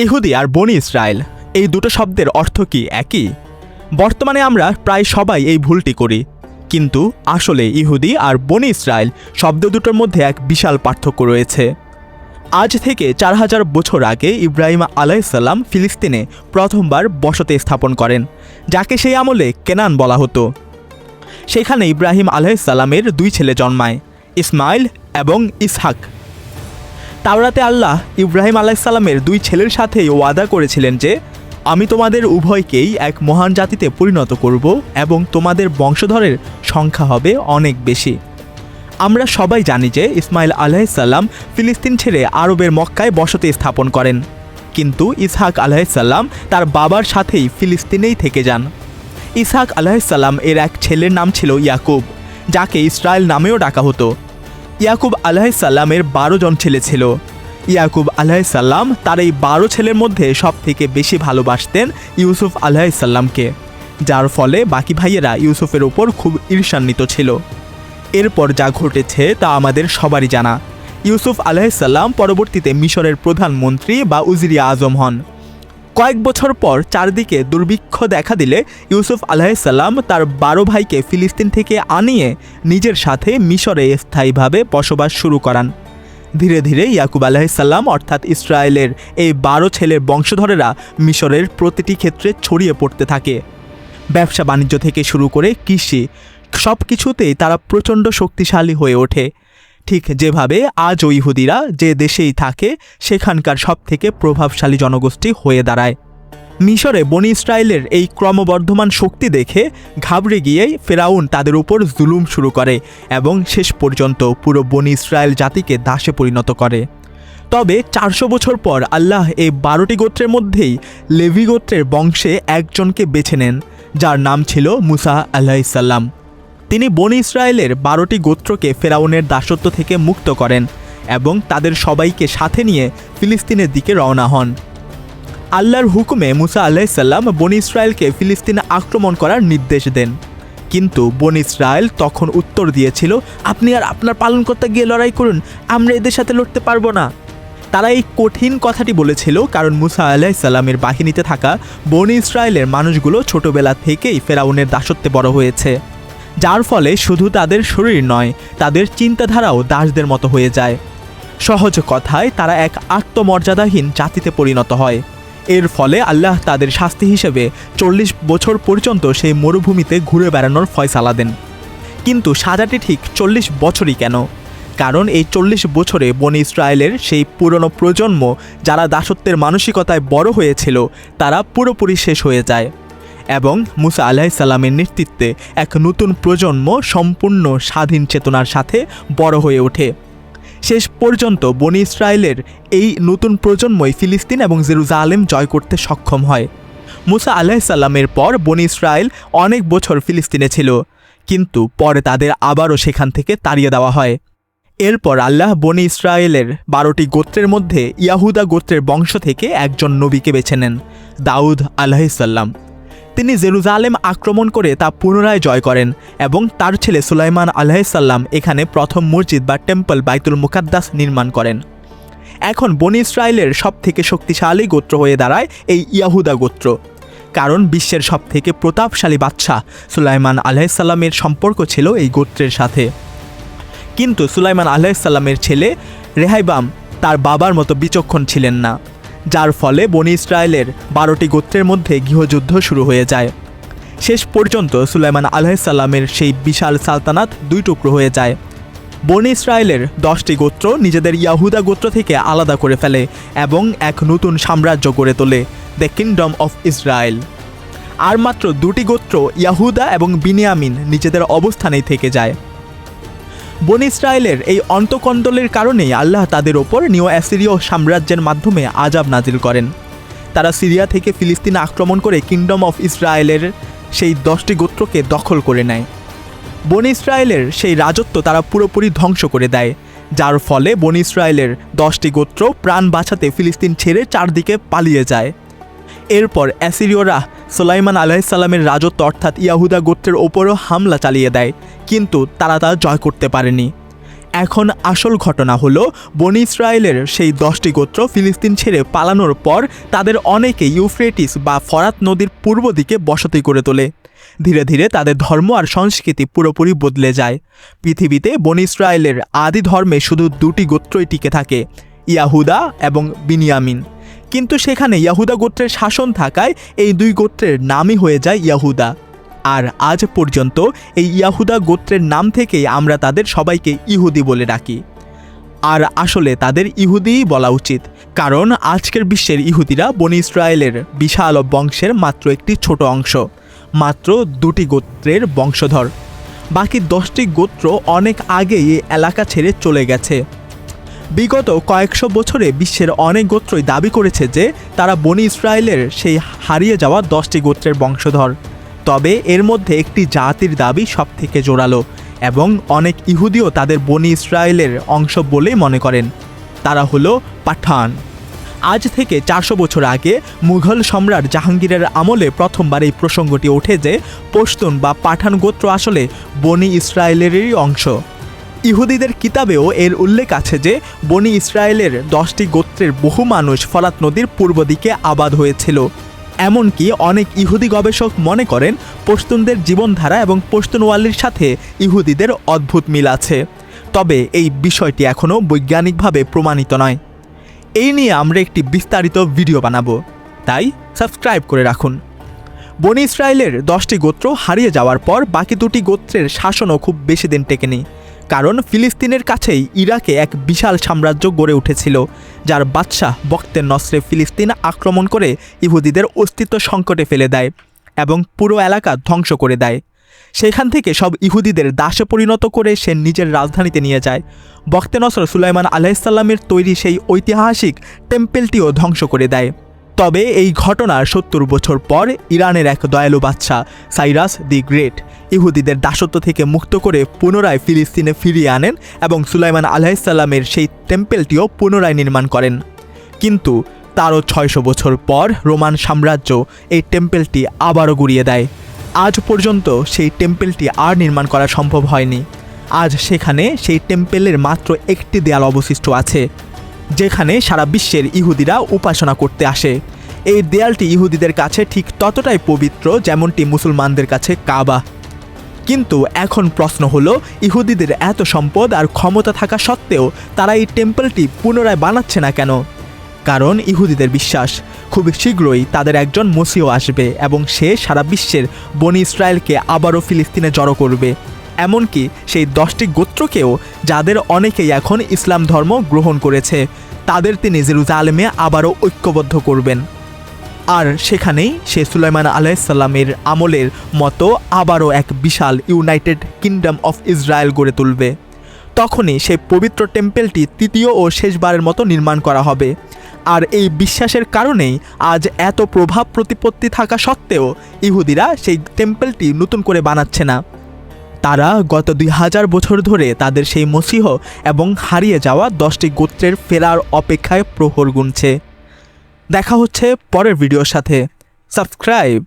ইহুদি আর বনি ইসরায়েল এই দুটো শব্দের অর্থ কি একই? বর্তমানে আমরা প্রায় সবাই এই ভুলটি করি, কিন্তু আসলে ইহুদি আর বনি ইসরায়েল শব্দ দুটোর মধ্যে এক বিশাল পার্থক্য রয়েছে। আজ থেকে 4000 বছর আগে ইব্রাহিম আলাইহিসসালাম ফিলিস্তিনে প্রথমবার বসতি স্থাপন করেন, যাকে সেই আমলে কেনান বলা হতো। সেখানে ইব্রাহিম আলাইহিসসালামের 2 ছেলে জন্মায়, ইসমাইল এবং ইসহাক। তাওরাতে আল্লাহ ইব্রাহিম আলাইহিসসালামের 2 ছেলের সাথেই ওয়াদা করেছিলেন যে আমি তোমাদের উভয়কেই এক মহান জাতিতে পরিণত করব এবং তোমাদের বংশধরের সংখ্যা হবে অনেক বেশি। আমরা সবাই জানি যে ইসমাইল আলাইহিসসালাম ফিলিস্তিন ছেড়ে আরবের মক্কায় বসতি স্থাপন করেন, কিন্তু ইসহাক আলাইহিসসালাম তার বাবার সাথেই ফিলিস্তিনেই থেকে যান। ইসহাক আলাইহিসসালাম এর এক ছেলের নাম ছিল ইয়াকুব, যাকে ইসরায়েল নামেও ডাকা হতো। ইয়াকুব আলাইহিসসালামের 12 জন ছেলে ছিল। ইয়াকুব আলাইহিসসালাম তার এই 12 ছেলের মধ্যে সবথেকে বেশি ভালোবাসতেন ইউসুফ আলাইহিসসালামকে, যার ফলে বাকি ভাইয়েরা ইউসুফের ওপর খুব ঈর্ষান্বিত ছিল। এরপর যা ঘটেছে তা আমাদের সবারই জানা। ইউসুফ আলাইহিসসালাম পরবর্তীতে মিশরের প্রধানমন্ত্রী বা উজিরে আজম হন। কয়েক বছর পর চারদিকে দুর্ভিক্ষ দেখা দিলে ইউসুফ আলাইহিসসালাম তার 12 ভাইকে ফিলিস্তিন থেকে আনিয়ে নিজের সাথে মিশরে স্থায়ীভাবে বসবাস শুরু করান। ধীরে ধীরে ইয়াকুব আলাইহিসসালাম অর্থাৎ ইসরায়েলের এই 12 ছেলের বংশধরেরা মিশরের প্রতিটি ক্ষেত্রে ছড়িয়ে পড়তে থাকে। ব্যবসা বাণিজ্য থেকে শুরু করে কৃষি, সব কিছুতেই তারা প্রচণ্ড শক্তিশালী হয়ে ওঠে। ঠিক যেভাবে আজও ইহুদিরা যে দেশেই থাকে সেখানকার সবথেকে প্রভাবশালী জনগোষ্ঠী হয়ে দাঁড়ায়। মিশরে বনি ইসরায়েলের এই ক্রমবর্ধমান শক্তি দেখে ঘাবড়ে গিয়ে ফেরাউন তাদের উপর জুলুম শুরু করে এবং শেষ পর্যন্ত পুরো বনি ইসরায়েল জাতিকে দাসে পরিণত করে। তবে 400 বছর পর আল্লাহ এই 12টি গোত্রের মধ্যেই লেভি গোত্রের বংশে একজনকে বেছে নেন, যার নাম ছিল মুসা আলাইহিসসালাম। তিনি বনি ইসরায়েলের 12টি গোত্রকে ফেরাউনের দাসত্ব থেকে মুক্ত করেন এবং তাদের সবাইকে সাথে নিয়ে ফিলিস্তিনের দিকে রওনা হন। আল্লাহর হুকুমে মুসা আলাইহিসসালাম বনি ইসরায়েলকে ফিলিস্তিনে আক্রমণ করার নির্দেশ দেন, কিন্তু বনি ইসরায়েল তখন উত্তর দিয়েছিল, আপনি আর আপনার পালনকর্তা গিয়ে লড়াই করুন, আমরা এদের সাথে লড়তে পারবো না। তারা এই কঠিন কথাটি বলেছিল কারণ মুসা আলাইহিসসালামের বাহিনীতে থাকা বনি ইসরায়েলের মানুষগুলো ছোটবেলা থেকেই ফেরাউনের দাসত্বে বড় হয়েছে, যার ফলে শুধু তাদের শরীর নয়, তাদের চিন্তাধারাও দাসদের মতো হয়ে যায়। সহজ কথায় তারা এক আত্মমর্যাদাহীন জাতিতে পরিণত হয়। এর ফলে আল্লাহ তাদের শাস্তি হিসেবে 40 বছর পর্যন্ত সেই মরুভূমিতে ঘুরে বেড়ানোর ফয়সালা দেন। কিন্তু সাজাটি ঠিক 40 বছরই কেন? কারণ এই 40 বছরে বনি ইসরায়েলের সেই পুরনো প্রজন্ম যারা দাসত্বের মানসিকতায় বড় হয়েছিল তারা পুরোপুরি শেষ হয়ে যায় এবং মুসা আলাইহিসসালামের নেতৃত্বে এক নতুন প্রজন্ম সম্পূর্ণ স্বাধীন চেতনার সাথে বড় হয়ে ওঠে। শেষ পর্যন্ত বনি ইসরায়েলের এই নতুন প্রজন্মই ফিলিস্তিন এবং জেরুজালেম জয় করতে সক্ষম হয়। মুসা আলাইহিসসালামের পর বনি ইসরায়েল অনেক বছর ফিলিস্তিনে ছিল, কিন্তু পরে তাদের আবারও সেখান থেকে তাড়িয়ে দেওয়া হয়। এরপর আল্লাহ বনি ইসরায়েলের 12টি গোত্রের মধ্যে ইয়াহুদা গোত্রের বংশ থেকে একজন নবীকে বেছে নেন, দাউদ আলাইহিসসালাম। তিনি জেরুজালেম আক্রমণ করে তা পুনরায় জয় করেন এবং তার ছেলে সুলাইমান আলাইহিসসালাম এখানে প্রথম মসজিদ বা টেম্পল বাইতুল মুকাদ্দাস নির্মাণ করেন। এখন বনি ইসরায়েলের সবথেকে শক্তিশালী গোত্র হয়ে দাঁড়ায় এই ইয়াহুদা গোত্র, কারণ বিশ্বের সবথেকে প্রতাপশালী বাদশাহ সুলাইমান আলাইহিসসালামের সম্পর্ক ছিল এই গোত্রের সাথে। কিন্তু সুলাইমান আলাইহিসসালামের ছেলে রেহাইবাম তার বাবার মতো বিচক্ষণ ছিলেন না, যার ফলে বনি ইসরায়েলের 12টি গোত্রের মধ্যে গৃহযুদ্ধ শুরু হয়ে যায়। শেষ পর্যন্ত সুলাইমান আলাইহিসসালামের সেই বিশাল সালতানাত 2 টুকরো হয়ে যায়। বনি ইসরায়েলের 10টি গোত্র নিজেদের ইয়াহুদা গোত্র থেকে আলাদা করে ফেলে এবং এক নতুন সাম্রাজ্য গড়ে তোলে, দ্য কিংডম অফ ইসরায়েল। আর মাত্র 2টি গোত্র ইয়াহুদা এবং বিনিয়ামিন নিজেদের অবস্থানেই থেকে যায়। বনি ইসরায়েলের এই অন্তকন্দলের কারণেই আল্লাহ তাদের ওপর নিও অ্যাসিরীয় সাম্রাজ্যের মাধ্যমে আযাব নাজিল করেন। তারা সিরিয়া থেকে ফিলিস্তিনে আক্রমণ করে কিংডম অফ ইসরায়েলের সেই 10টি গোত্রকে দখল করে নেয়। বনি ইসরায়েলের সেই রাজত্ব তারা পুরোপুরি ধ্বংস করে দেয়, যার ফলে বনি ইসরায়েলের 10টি গোত্র প্রাণ বাঁচাতে ফিলিস্তিন ছেড়ে চারদিকে পালিয়ে যায়। এরপর অ্যাসিরীয়রা সুলাইমান আলাইহিসসালামের রাজত্ব অর্থাৎ ইয়াহুদা গোত্রের ওপরও হামলা চালিয়ে দেয়, কিন্তু তারা তা জয় করতে পারেনি। এখন আসল ঘটনা হলো বনি ইসরায়েলের সেই 10টি গোত্র ফিলিস্তিন ছেড়ে পালানোর পর তাদের অনেকে ইউফ্রেটিস বা ফরাত নদীর পূর্ব দিকে বসতি করে তোলে। ধীরে ধীরে তাদের ধর্ম আর সংস্কৃতি পুরোপুরি বদলে যায়। পৃথিবীতে বনি ইসরায়েলের আদি ধর্মে শুধু 2টি গোত্রই টিকে থাকে, ইয়াহুদা এবং বিনিয়ামিন। কিন্তু সেখানে ইয়াহুদা গোত্রের শাসন থাকায় এই 2 গোত্রের নামই হয়ে যায় ইয়াহুদা। আর আজ পর্যন্ত এই ইয়াহুদা গোত্রের নাম থেকেই আমরা তাদের সবাইকে ইহুদি বলে ডাকি। আর আসলে তাদের ইহুদিই বলা উচিত, কারণ আজকের বিশ্বের ইহুদিরা বনি ইসরায়েলের বিশাল বংশের মাত্র একটি ছোট অংশ, মাত্র 2টি গোত্রের বংশধর। বাকি 10টি গোত্র অনেক আগেই এই এলাকা ছেড়ে চলে গেছে। বিগত কয়েকশো বছরে বিশ্বের অনেক গোত্রই দাবি করেছে যে তারা বনি ইসরায়েলের সেই হারিয়ে যাওয়া 10টি গোত্রের বংশধর। তবে এর মধ্যে একটি জাতির দাবি সবথেকে জোরালো এবং অনেক ইহুদিও তাদের বনি ইসরায়েলের অংশ বলেই মনে করেন। তারা হলো পাঠান। আজ থেকে 400 বছর আগে মুঘল সম্রাট জাহাঙ্গীরের আমলে প্রথমবার এই প্রসঙ্গটি ওঠে যে পশতুন বা পাঠান গোত্র আসলে বনি ইসরায়েলেরই অংশ। ইহুদিদের কিতাবেও এর উল্লেখ আছে যে বনি ইসরায়েলের 10টি গোত্রের বহু মানুষ ফরাত নদীর পূর্ব দিকে আবাদ হয়েছিল। এমনকি অনেক ইহুদি গবেষক মনে করেন পশতুনদের জীবনধারা এবং পশতুনওয়ালির সাথে ইহুদিদের অদ্ভুত মিল আছে। তবে এই বিষয়টি এখনও বৈজ্ঞানিকভাবে প্রমাণিত নয়। এই নিয়ে আমরা একটি বিস্তারিত ভিডিও বানাবো, তাই সাবস্ক্রাইব করে রাখুন। বনি ইসরায়েলের 10টি গোত্র হারিয়ে যাওয়ার পর বাকি 2টি গোত্রের শাসনও খুব বেশি দিন টেকেনি, কারণ ফিলিস্তিনের কাছেই ইরাকে এক বিশাল সাম্রাজ্য গড়ে উঠেছিল, যার বাদশাহ বক্তে নসরে ফিলিস্তিন আক্রমণ করে ইহুদিদের অস্তিত্ব সংকটে ফেলে দেয় এবং পুরো এলাকা ধ্বংস করে দেয়। সেখান থেকে সব ইহুদিদের দাসে পরিণত করে সে নিজের রাজধানীতে নিয়ে যায়। বক্তে নসর সুলাইমান আলাইহিসসালামের তৈরি সেই ঐতিহাসিক টেম্পেলটিও ধ্বংস করে দেয়। তবে এই ঘটনার 70 বছর পর ইরানের এক দয়ালু বাদশাহ সাইরাস দি গ্রেট ইহুদিদের দাসত্ব থেকে মুক্ত করে পুনরায় ফিলিস্তিনে ফিরিয়ে আনেন এবং সুলাইমান আলাইহিসসালামের সেই টেম্পেলটিও পুনরায় নির্মাণ করেন। কিন্তু তারও 600 বছর পর রোমান সাম্রাজ্য এই টেম্পেলটি আবারও গুঁড়িয়ে দেয়। আজ পর্যন্ত সেই টেম্পেলটি আর নির্মাণ করা সম্ভব হয়নি। আজ সেখানে সেই টেম্পেলের মাত্র একটি দেয়াল অবশিষ্ট আছে, যেখানে সারা বিশ্বের ইহুদিরা উপাসনা করতে আসে। এই দেয়ালটি ইহুদিদের কাছে ঠিক ততটাই পবিত্র যেমনটি মুসলমানদের কাছে কাবা। কিন্তু এখন প্রশ্ন হলো, ইহুদিদের এত সম্পদ আর ক্ষমতা থাকা সত্ত্বেও তারা এই টেম্পলটি পুনরায় বানাচ্ছে না কেন? কারণ ইহুদিদের বিশ্বাস খুব শীঘ্রই তাদের একজন মসিহ আসবে এবং সে সারা বিশ্বের বনি ইসরায়েলকে আবারও ফিলিস্তিনে জড়ো করবে, এমনকি সেই 10টি গোত্রকেও, যাদের অনেকেই এখন ইসলাম ধর্ম গ্রহণ করেছে, তাদের তিনি জেরুজালেমে আবারও ঐক্যবদ্ধ করবেন। আর সেখানেই সে সুলাইমান আলাইহিসসালামের আমলের মতো আবারও এক বিশাল ইউনাইটেড কিংডম অফ ইসরায়েল গড়ে তুলবে। তখনই সেই পবিত্র টেম্পেলটি তৃতীয় ও শেষবারের মতো নির্মাণ করা হবে। আর এই বিশ্বাসের কারণেই আজ এত প্রভাব প্রতিপত্তি থাকা সত্ত্বেও ইহুদিরা সেই টেম্পেলটি নতুন করে বানাচ্ছে না। তারা গত 2000 বছর ধরে তাদের সেই মসিহ এবং হারিয়ে যাওয়া 10টি গোত্রের ফেরার অপেক্ষায় প্রহর গুনছে। দেখা হচ্ছে পরের ভিডিওর সাথে। সাবস্ক্রাইব।